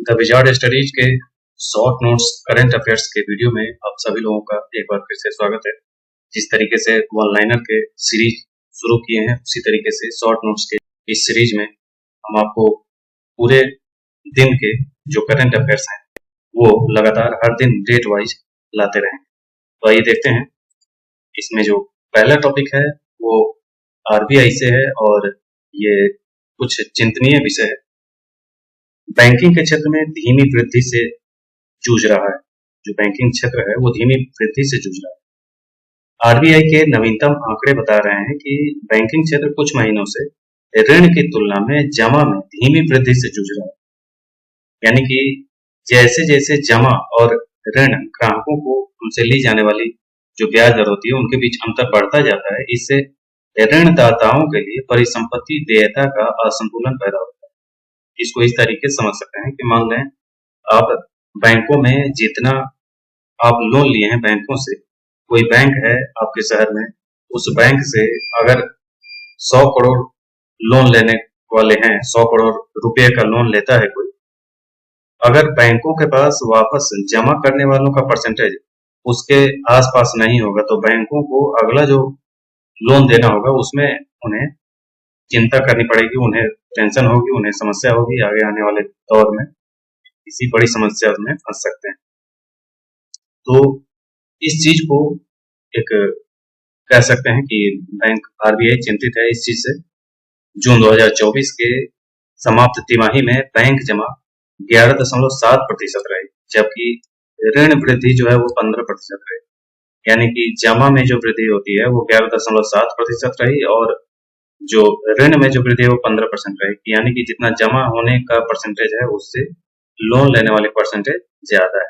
The wizard studies के short notes current affairs के video में आप सभी लोगों का एक बार फिर से स्वागत है। जिस तरीके से वन लाइनर के सीरीज शुरू किए हैं उसी तरीके से शॉर्ट नोट्स के इस सीरीज में हम आपको पूरे दिन के जो करंट अफेयर्स हैं वो लगातार हर दिन डेट वाइज लाते रहेंगे। तो आइए देखते हैं। इसमें जो पहला टॉपिक है वो आरबीआई से है और ये कुछ चिंतनीय विषय है। बैंकिंग के क्षेत्र में धीमी वृद्धि से जूझ रहा है। जो बैंकिंग क्षेत्र है वो धीमी वृद्धि से जूझ रहा है। आरबीआई के नवीनतम आंकड़े बता रहे हैं कि बैंकिंग क्षेत्र कुछ महीनों से ऋण की तुलना में जमा में धीमी वृद्धि से जूझ रहा है। यानी कि जैसे जैसे जमा और ऋण ग्राहकों को उनसे ली जाने वाली जो ब्याज दर होती है उनके बीच अंतर बढ़ता जाता है, इससे ऋणदाताओं के लिए परिसंपत्ति देयता का असंतुलन पैदा होता है। इसको इस तरीके से समझ सकते हैं कि मान लें आप बैंकों में जितना आप लोन लिए हैं बैंकों से, कोई बैंक है आपके शहर में, उस बैंक से अगर 100 करोड़ लोन लेने वाले हैं, 100 करोड़ रुपए का लोन लेता है कोई, अगर बैंकों के पास वापस जमा करने वालों का परसेंटेज उसके आसपास नहीं होगा तो बैंकों को अगला जो लोन देना होगा उसमें उन्हें चिंता करनी पड़ेगी, उन्हें टेंशन होगी, उन्हें समस्या होगी। आगे आने वाले दौर में इसी बड़ी समस्या में फंस सकते हैं। तो इस चीज को एक कह सकते हैं कि बैंक आरबीआई चिंतित है इस चीज से। जून 2024 के समाप्त तिमाही में बैंक जमा 11.7% रही, जबकि ऋण वृद्धि जो है वो 15% रही। यानी कि जमा में जो वृद्धि होती है वो 11.7% रही और जो ऋण में जो वृद्धि है वो 15% रहेगी। यानी कि जितना जमा होने का परसेंटेज है उससे लोन लेने वाले परसेंटेज ज्यादा है,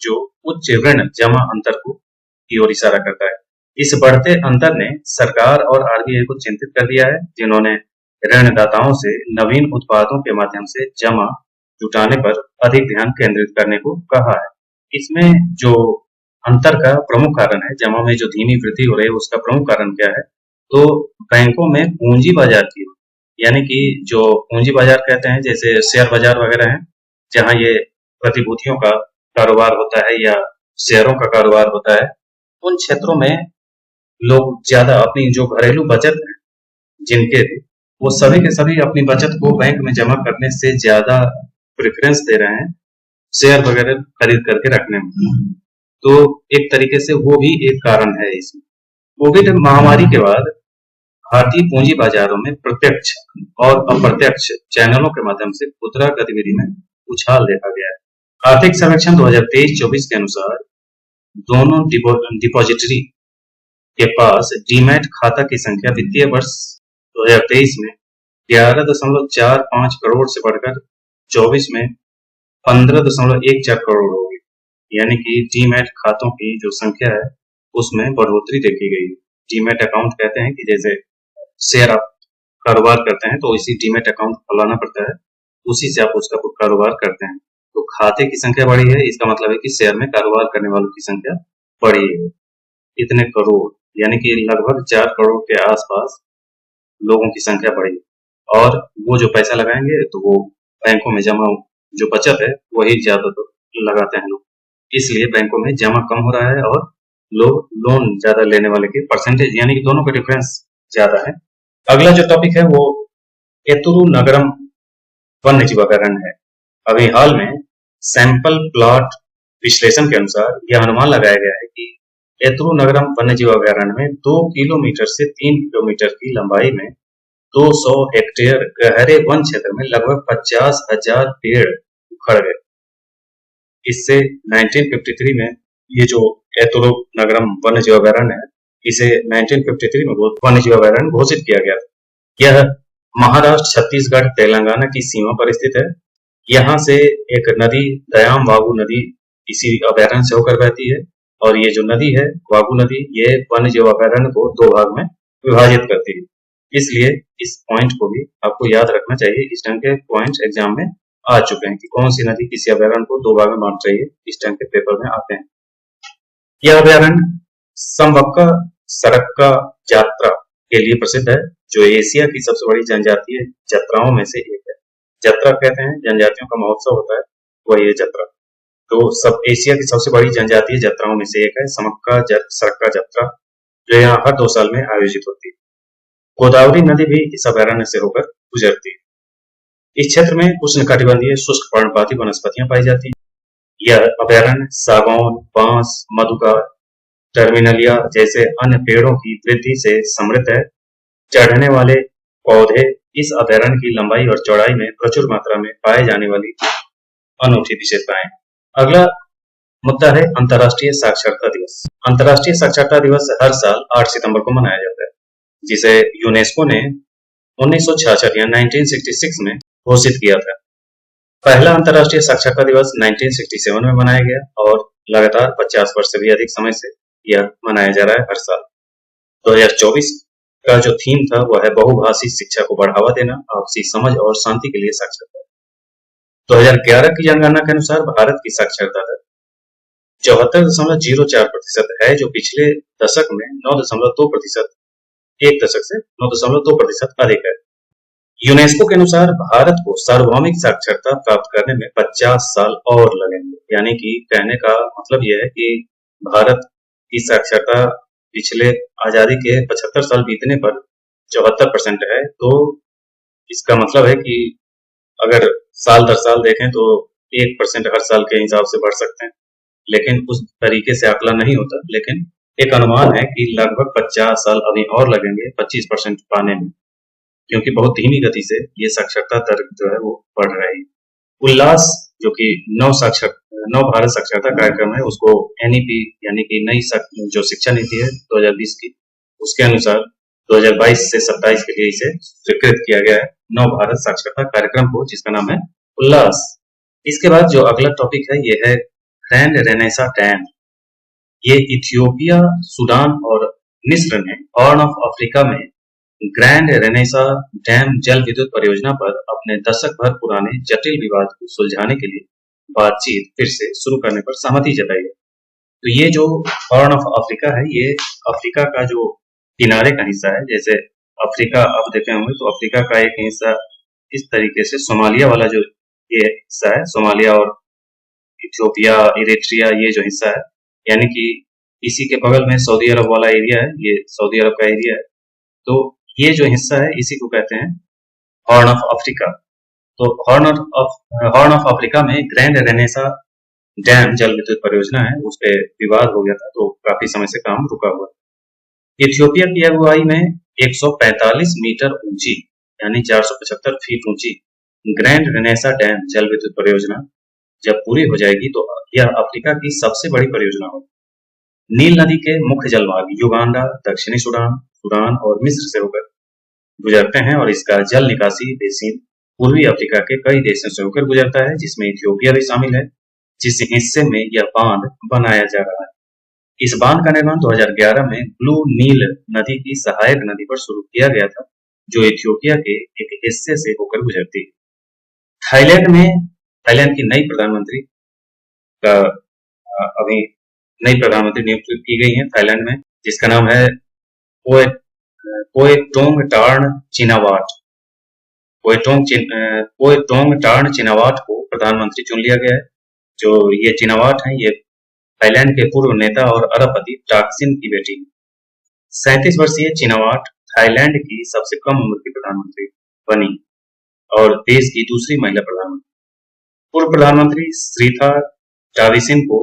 जो उच्च ऋण जमा अंतर की ओर इशारा करता है। इस बढ़ते अंतर ने सरकार और आरबीआई को चिंतित कर दिया है, जिन्होंने ऋणदाताओं से नवीन उत्पादों के माध्यम से जमा जुटाने पर अधिक ध्यान केंद्रित करने को कहा है। इसमें जो अंतर का प्रमुख कारण है, जमा में जो धीमी वृद्धि हो रही है उसका प्रमुख कारण क्या है, तो बैंकों में पूंजी बाजार की, यानी कि जो पूंजी बाजार कहते हैं जैसे शेयर बाजार वगैरह है, जहां ये प्रतिभूतियों का कारोबार होता है या शेयरों का कारोबार होता है, उन क्षेत्रों में लोग ज्यादा अपनी जो घरेलू बचत है जिनके वो सभी के सभी अपनी बचत को बैंक में जमा करने से ज्यादा प्रेफरेंस दे रहे हैं शेयर वगैरह खरीद करके रखने में। तो एक तरीके से वो भी एक कारण है इसमें। कोविड महामारी के बाद भारतीय पूंजी बाजारों में प्रत्यक्ष और अप्रत्यक्ष चैनलों के माध्यम से खुदरा गतिविधि में उछाल देखा गया है। आर्थिक सर्वेक्षण 2023-24 के अनुसार दोनों डिपॉजिटरी के पास डीमैट खाता की संख्या वित्तीय वर्ष 2023 में 11.45 करोड़ से बढ़कर 24 में 15.14 करोड़ होगी। यानी कि डीमैट खातों की जो संख्या है उसमें बढ़ोतरी देखी गई। डीमैट अकाउंट कहते हैं कि जैसे शेयर आप कारोबार करते हैं तो इसी डीमैट अकाउंट खुलाना पड़ता है, उसी से आप उसका कारोबार करते हैं। तो खाते की संख्या बढ़ी है, इसका मतलब है कि शेयर में कारोबार करने वालों की संख्या बढ़ी है। इतने करोड़ यानी कि लगभग 4 करोड़ के आसपास लोगों की संख्या बढ़ी और वो जो पैसा लगाएंगे तो वो बैंकों में जमा जो बचत है वही ज्यादा तो लगाते हैं लोग, इसलिए बैंकों में जमा कम हो रहा है और लोग लोन ज्यादा लेने वाले के परसेंटेज यानी कि दोनों का डिफरेंस ज्यादा है। अगला जो टॉपिक है वो एतुरु नगरम वन्य जीव अभयारण्य है। अभी हाल में सैंपल प्लॉट विश्लेषण के अनुसार यह अनुमान लगाया गया है कि एतुरु नगरम वन्य जीव अभयारण्य में 2 किलोमीटर से 3 किलोमीटर की लंबाई में 200 हेक्टेयर गहरे वन क्षेत्र में लगभग 50,000 पेड़ उखड़ गए। इससे 1953 में ये जो एतुरु नगरम वन्य जीव अभयारण्य है, इसे 1953 में वन्य जीव अभयारण्य घोषित किया गया। यह महाराष्ट्र, छत्तीसगढ़, तेलंगाना की सीमा पर स्थित है। यहाँ से एक नदी दयाम वागू नदी इसी अभयारण्य से होकर बहती है और ये जो नदी है वागू नदी, ये वन्य जीव अभयारण्य को 2 भाग में विभाजित करती है। इसलिए इस पॉइंट को भी आपको याद रखना चाहिए। इस टाइम के पॉइंट एग्जाम में आ चुके हैं कि कौन सी नदी किसी अभयारण्य को 2 भाग में बांट रही है, इस टाइम के पेपर में आते हैं। यह अभयारण्य संबक्का सरक्का यात्रा के लिए प्रसिद्ध है, जो एशिया की सबसे बड़ी जनजातीय यात्राओं में से एक है। जत्रा कहते हैं, जनजातियों का महोत्सव होता है, वही है जत्रा। तो सब एशिया की सबसे बड़ी जनजातीय जत्राओं में से एक है समक्का जत्रा, जो यहाँ हर 2 साल में आयोजित होती है। गोदावरी नदी भी इस अभयारण्य से होकर गुजरती है। इस क्षेत्र में उष्णकटिबंधीय शुष्क पर्णपाती वनस्पतियां पाई जाती हैं। यह अभयारण्य सागौन, बांस, मधुका, टर्मिनलिया जैसे अन्य पेड़ों की वृद्धि से समृद्ध है। चढ़ने वाले पौधे इस अभयारण्य की लंबाई और चौड़ाई में प्रचुर मात्रा में पाए जाने वाली अनूठी विशेषताएं। अगला मुद्दा है अंतर्राष्ट्रीय साक्षरता दिवस। अंतर्राष्ट्रीय साक्षरता दिवस हर साल 8 सितंबर को मनाया जाता है, जिसे यूनेस्को ने 1966 या 1966 में घोषित किया था। पहला अंतर्राष्ट्रीय साक्षरता दिवस 1967 में मनाया गया और लगातार 50 वर्ष से भी अधिक समय से यह मनाया जा रहा है हर साल। 2024 का जो थीम था वह है बहुभाषी शिक्षा को बढ़ावा देना, आपसी समझ और शांति के लिए साक्षरता। 2011 की जनगणना के अनुसार भारत की साक्षरता दर 74.04% है, जो पिछले दशक में 9.2%, एक दशक से 9.2% अधिक है। यूनेस्को के अनुसार भारत को सार्वभौमिक साक्षरता प्राप्त करने में 50 साल और लगेंगे। यानी कि कहने का मतलब यह है कि भारत की साक्षरता पिछले आजादी के 75 साल बीतने पर 74% है। तो इसका मतलब है कि अगर साल दर साल देखें तो 1% हर साल के हिसाब से बढ़ सकते हैं, लेकिन उस तरीके से आकलन नहीं होता। लेकिन एक अनुमान है कि लगभग 50 साल अभी और लगेंगे 25% पाने में, क्योंकि बहुत धीमी गति से ये साक्षरता दर जो है वो बढ़ रही है। उल्लास जो कि नव भारत साक्षरता कार्यक्रम है, उसको एनईपी यानी कि नई जो शिक्षा नीति है 2020 की, उसके अनुसार 2022 से 27 के लिए इसे स्वीकृत किया गया है, नव भारत साक्षरता कार्यक्रम को, जिसका नाम है उल्लास। इसके बाद जो अगला टॉपिक है ये है ग्रैंड रेनेसा डैम। ये इथियोपिया, सूडान और मिस्र में हॉर्न ऑफ अफ्रीका में ग्रैंड रेनेसा डैम जल विद्युत परियोजना पर अपने दशक भर पुराने जटिल विवाद को सुलझाने के लिए बातचीत फिर से शुरू करने पर सहमति जताई है। तो ये जो हॉर्न ऑफ अफ्रीका है, ये अफ्रीका का जो किनारे का हिस्सा है। जैसे अफ्रीका आप देखे होंगे तो अफ्रीका का एक हिस्सा इस तरीके से सोमालिया वाला जो ये हिस्सा है, सोमालिया और इथियोपिया, इरिट्रिया, ये जो हिस्सा है, यानी कि इसी के बगल में सऊदी अरब वाला एरिया है, ये सऊदी अरब का एरिया है। तो ये जो हिस्सा है इसी को कहते हैं हॉर्न ऑफ अफ्रीका। तो हॉर्न ऑफ अफ्रीका में ग्रैंड रेनेसा डैम जल विद्युत परियोजना है, उस पर विवाद हो गया था, तो काफी समय से काम रुका हुआ। इथियोपिया की अगुवाई में 145 मीटर ऊंची यानी 475 फीट ऊंची ग्रैंड रेनेसा डैम जल विद्युत परियोजना जब पूरी हो जाएगी तो यह अफ्रीका की सबसे बड़ी परियोजना होगी। नील नदी के मुख्य जलमार्ग युगांडा, दक्षिणी सूडान और मिस्र से होकर गुजरते हैं और इसका जल निकासी बेसिन पूर्वी अफ्रीका के कई देशों से होकर गुजरता है, जिसमें इथियोपिया भी शामिल है, जिस हिस्से में यह बांध बनाया जा रहा है। इस बांध का निर्माण 2011 में ब्लू नील नदी की सहायक नदी पर शुरू किया गया था, जो इथियोपिया के एक हिस्से से होकर गुजरती है। थाईलैंड की नई प्रधानमंत्री अभी नई प्रधानमंत्री नियुक्त की गई है थाईलैंड में, जिसका नाम है पोएटोंग टार्न चिनावाट को प्रधानमंत्री चुन लिया गया है। जो ये चिनावाट है, ये थाईलैंड के पूर्व नेता और अरबपति ताकसिन की बेटी है। 37 वर्षीय चिनावाट थाईलैंड की सबसे कम उम्र की प्रधानमंत्री बनी और देश की दूसरी महिला प्रधानमंत्री। पूर्व प्रधानमंत्री श्रीथा टाविसिन को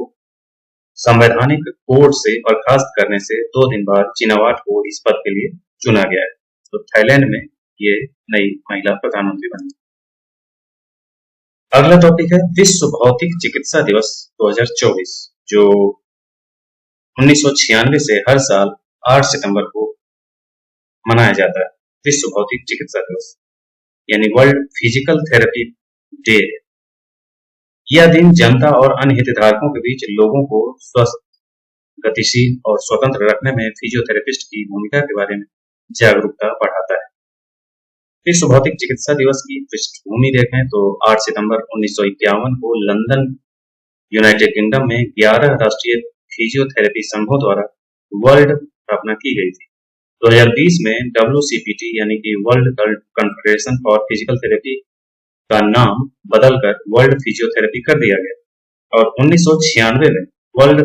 संवैधानिक कोर्ट से बर्खास्त करने से 2 दिन बाद चिनावाट को इस पद के लिए चुना गया है। तो थाईलैंड में ये नई महिला प्रधानमंत्री बनी। अगला टॉपिक है विश्व भौतिक चिकित्सा दिवस 2024, जो 1996 से हर साल 8 सितंबर को मनाया जाता है। विश्व भौतिक चिकित्सा दिवस यानी वर्ल्ड फिजिकल थेरेपी डे। यह दिन जनता और अन्य हितधारकों के बीच लोगों को स्वस्थ, गतिशील और स्वतंत्र रखने में फिजियोथेरेपिस्ट की भूमिका के बारे में जागरूकता बढ़ाता है। विश्व भौतिक चिकित्सा दिवस की पृष्ठभूमि देखें तो 8 सितंबर 1951 को लंदन, यूनाइटेड किंगडम में 11 राष्ट्रीय फिजियोथेरेपी संघों द्वारा वर्ल्ड स्थापना की गई थी। 2020 में WCPT यानी कि world confederation for physical therapy का नाम बदलकर वर्ल्ड फिजियोथेरेपी कर दिया गया और 1996 में world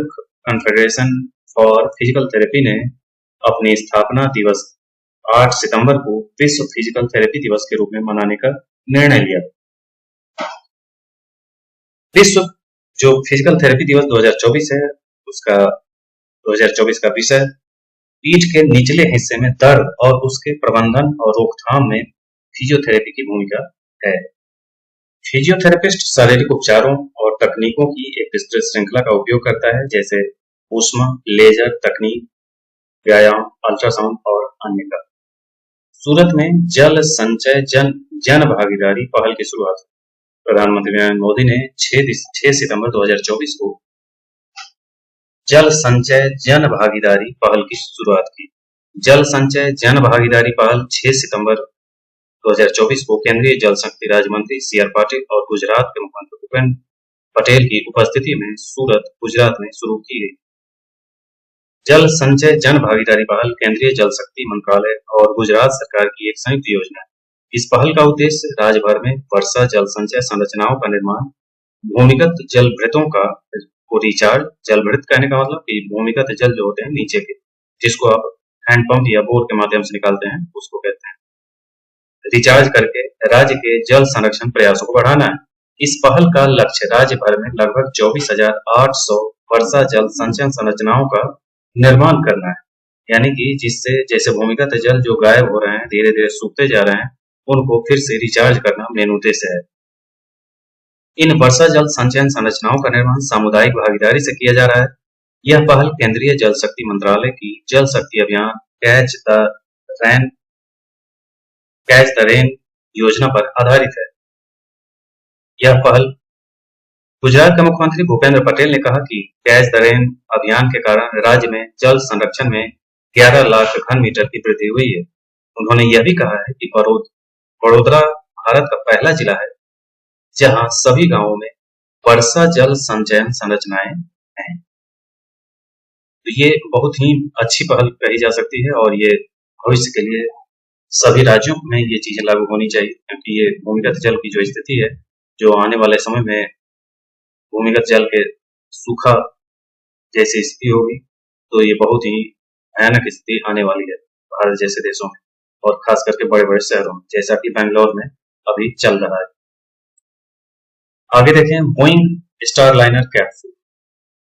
confederation for physical therapy ने अपनी स्थापना दिवस 8 सितंबर को विश्व फिजिकल थेरेपी दिवस के रूप में मनाने का निर्णय लिया। विश्व जो फिजिकल थेरेपी दिवस 2024 है, उसका 2024 का विषय पीठ के निचले हिस्से में दर्द और उसके प्रबंधन और रोकथाम में फिजियोथेरेपी की भूमिका है। फिजियोथेरेपिस्ट शारीरिक उपचारों और तकनीकों की एक विस्तृत श्रृंखला का उपयोग करता है, जैसे ऊष्मा, लेजर तकनीक, व्यायाम, अल्ट्रासाउंड और अन्य का। सूरत में जल संचय जन भागीदारी पहल की शुरुआत। प्रधानमंत्री नरेंद्र मोदी ने 6 सितंबर 2024 को जल संचय जन भागीदारी पहल की शुरुआत की। जल संचय जन भागीदारी पहल 6 सितंबर 2024 को केंद्रीय जल शक्ति राज्य मंत्री सी.आर. पाटिल और गुजरात के मुख्यमंत्री भूपेन्द्र पटेल की उपस्थिति में सूरत, गुजरात में शुरू की गई। जल संचय जन भागीदारी पहल केंद्रीय जल शक्ति मंत्रालय और गुजरात सरकार की एक संयुक्त योजना है। इस पहल का उद्देश्य राज्य भर में वर्षा जल संचय संरचनाओं का निर्माण, भूमिगत जल भृतों को रिचार्ज, जल भृत कहने का मतलब कि भूमिगत जल जो होते हैं नीचे के, जिसको आप हैंडपंप या बोर के माध्यम से निकालते हैं, उसको कहते हैं, रिचार्ज करके राज्य के जल संरक्षण प्रयासों को बढ़ाना है। इस पहल का लक्ष्य राज्य भर में लगभग 24,800 वर्षा जल संचयन संरचनाओं का निर्माण करना है, यानी कि जिससे जैसे भूमिगत जल जो गायब हो रहे हैं, धीरे धीरे सूखते जा रहे हैं, उनको फिर से रिचार्ज करना मेन उद्देश्य है। इन वर्षा जल संचयन संरचनाओं का निर्माण सामुदायिक भागीदारी से किया जा रहा है। यह पहल केंद्रीय जल शक्ति मंत्रालय की जल शक्ति अभियान कैच द रेन योजना पर आधारित है। यह पहल गुजरात के मुख्यमंत्री भूपेंद्र पटेल ने कहा कि कैच द रेन अभियान के कारण राज्य में जल संरक्षण में 11 लाख घन मीटर की वृद्धि हुई है। उन्होंने यह भी कहा है कि बड़ोदरा भारत का पहला जिला है जहां सभी गांवों में वर्षा जल संचयन संरचनाएं हैं। तो ये बहुत ही अच्छी पहल कही जा सकती है और ये भविष्य के लिए सभी राज्यों में ये चीजें लागू होनी चाहिए, क्योंकि ये भूमिगत जल की जो स्थिति है, जो आने वाले समय में भूमिगत जल के सूखा जैसी स्थिति होगी, तो ये बहुत ही भयानक स्थिति आने वाली है भारत जैसे देशों में और खास करके बड़े बड़े शहरों में, जैसा कि बेंगलोर में अभी चल रहा है। आगे देखें, बोइंग स्टारलाइनर कैप्सूल।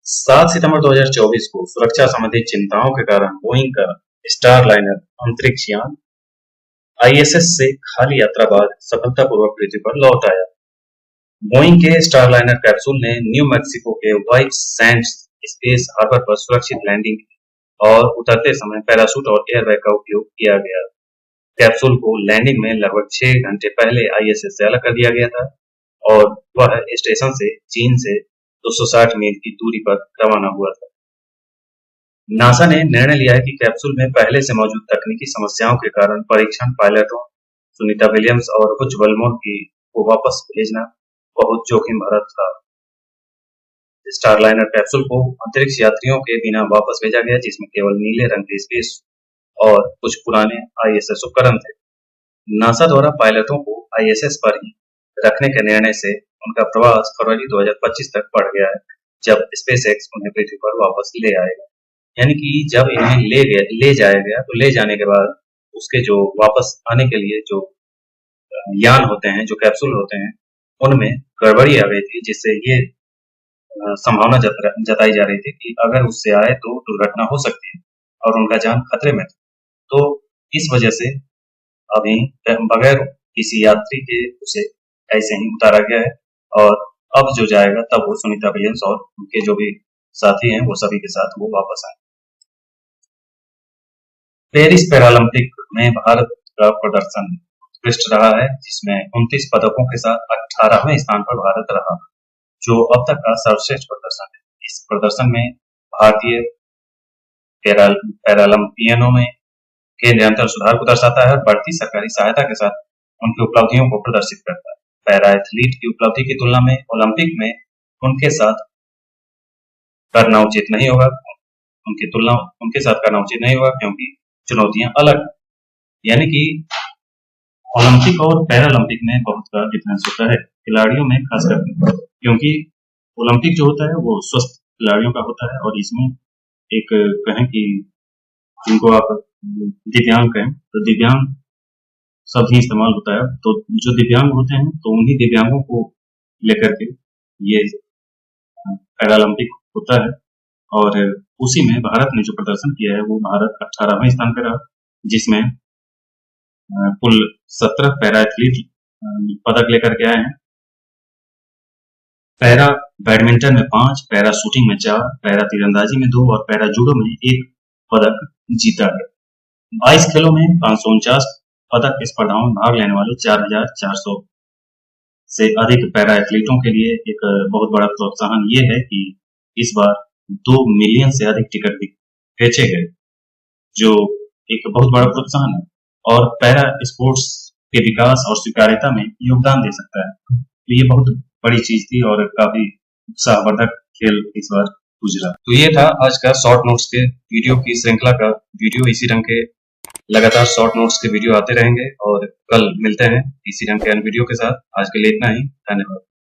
7 सितंबर 2024 को सुरक्षा संबंधी चिंताओं के कारण बोइंग का स्टारलाइनर अंतरिक्ष यान ISS से खाली यात्रा बाद सफलतापूर्वक पृथ्वी पर लौट आया। बोइंग के स्टारलाइनर कैप्सूल ने न्यू मैक्सिको के व्हाइट सैंड्स स्पेस हार्बर पर सुरक्षित लैंडिंग और उतरते समय पैराशूट और एयरबैग का उपयोग किया गया। कैप्सूल को लैंडिंग में लगभग 6 घंटे पहले ISS से अलग कर दिया गया था और वह स्टेशन से चीन से 260 मील की दूरी पर रवाना हुआ था। नासा ने निर्णय लिया है कि कैप्सूल में पहले से मौजूद तकनीकी समस्याओं के कारण परीक्षण पायलटों सुनीता विलियम्स और बुच वल्मोर को वापस भेजना बहुत जोखिम भरा था। स्टारलाइनर कैप्सूल को अंतरिक्ष यात्रियों के बिना वापस भेजा गया, जिसमें केवल नीले रंग के स्पेस और कुछ पुराने ISS उपकरण थे। नासा द्वारा पायलटों को ISS पर ही रखने के निर्णय से उनका प्रवास फरवरी 2025 तक बढ़ गया है, जब स्पेसएक्स उन्हें पृथ्वी पर वापस ले आएगा। यानी कि जब इन्हें ले जाया गया, तो ले जाने के बाद उसके जो वापस आने के लिए जो यान होते हैं, जो कैप्सूल होते हैं, उनमें गड़बड़ी आ गई थी, जिससे ये संभावना जताई जा रही थी कि अगर उससे आए तो दुर्घटना हो सकती है और उनका जान खतरे में था। तो इस वजह से अभी बगैर किसी यात्री के उसे ऐसे ही उतारा गया है और अब जो जाएगा तब वो सुनीता विलियम्स और उनके जो भी साथी हैं वो सभी के साथ वो वापस आए। पेरिस पैरालंपिक में भारत का प्रदर्शन उत्कृष्ट रहा है, जिसमें 29 पदकों के साथ 18वें स्थान पर भारत रहा, जो अब तक का सर्वश्रेष्ठ प्रदर्शन है। इस प्रदर्शन में भारतीय पैरालंपियनों में के निरंतर सुधार को दर्शाता है और बढ़ती सरकारी सहायता के साथ उनकी उपलब्धियों को प्रदर्शित करता है। पैरा एथलीट की उपलब्धि की तुलना में ओलंपिक में उनके साथ करना उचित नहीं होगा, क्योंकि चुनौतियां अलग हैं। यानी कि ओलंपिक और पैरालंपिक में बहुत का डिफरेंस होता है खिलाड़ियों में, खास करके क्योंकि ओलंपिक जो होता है वो स्वस्थ खिलाड़ियों का होता है, और इसमें एक कहें कि जिनको आप दिव्यांग कहें तो दिव्यांग शब्द ही इस्तेमाल होता है। तो जो दिव्यांग होते हैं तो उन्हीं दिव्यांगों को लेकर के ये पैरालंपिक होता है, और उसी में भारत ने जो प्रदर्शन किया है वो भारत 18वें स्थान पर रहा, जिसमें कुल 17 पैरा एथलीट पदक लेकर के आए हैं। पैरा बैडमिंटन में 5, पैरा शूटिंग में 4, पैरा तीरंदाजी में 2 और पैरा जूडो में 1 पदक जीता है। 22 खेलों में 549 पदक स्पर्धाओं में भाग लेने वाले 4,400 से अधिक पैरा एथलीटों के लिए एक बहुत बड़ा प्रोत्साहन ये है कि इस बार 2 मिलियन से अधिक टिकट भी बेचे गए, जो एक बहुत बड़ा प्रोत्साहन है और पैरा स्पोर्ट्स के विकास और स्वीकार्यता में योगदान दे सकता है। तो ये बहुत बड़ी चीज थी और काफी उत्साहवर्धक खेल इस बार गुजरा। तो ये था आज का शॉर्ट नोट्स के वीडियो की श्रृंखला का वीडियो। इसी रंग के लगातार शॉर्ट नोट्स के वीडियो आते रहेंगे और कल मिलते हैं इसी रंग के अन्य वीडियो के साथ। आज के लिए इतना ही, धन्यवाद।